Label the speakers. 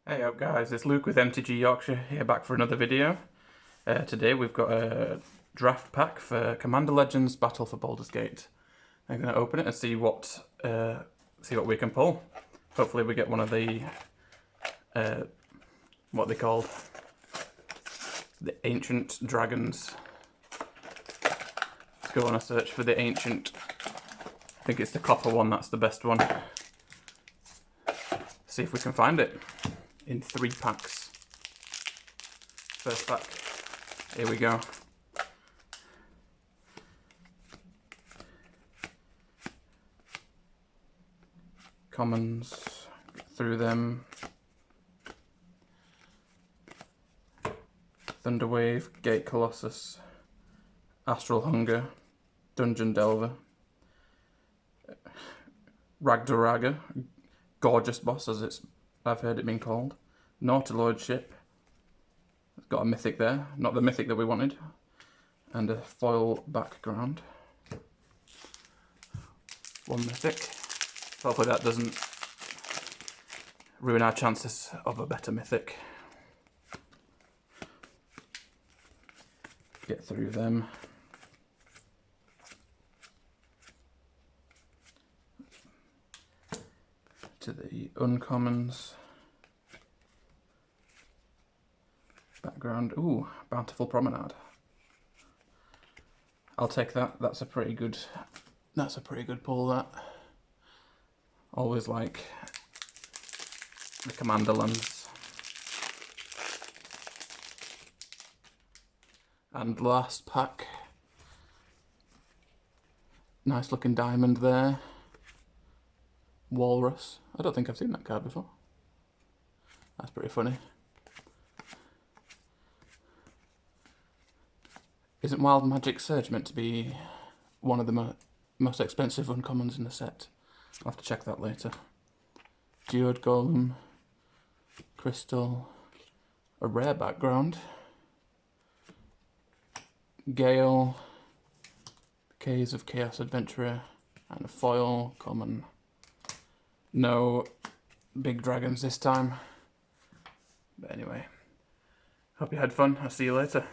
Speaker 1: Hey up guys, it's Luke with MTG Yorkshire here back for another video. Today we've got a draft pack for Commander Legends Battle for Baulders Gate. I'm going to open it and see what we can pull. Hopefully we get one of the what they called the Ancient Dragons. Let's go on a search for the Ancient. I think it's the copper one, that's the best one. See if we can find it in 3 packs. First pack, here we go. Commons, through them. Thunderwave, Gate Colossus, Astral Hunger, Dungeon Delver, Ragdoraga, Gorgeous Boss as I've heard it being called, Nautiloid Ship, it's got a mythic there, not the mythic that we wanted, and a foil background. 1 mythic. Hopefully that doesn't ruin our chances of a better mythic. Get through them. To the uncommons. Background. Ooh, Bountiful Promenade. I'll take that. That's a pretty good pull, that. Always like the Commander lands. And last pack. Nice looking diamond there. Walrus. I don't think I've seen that card before. That's pretty funny. Isn't Wild Magic Surge meant to be one of the most expensive uncommons in the set? I'll have to check that later. Geode Golem, Crystal, a rare background, Gale, Caves of Chaos Adventurer, and a foil common. No big dragons this time. But anyway, hope you had fun. I'll see you later.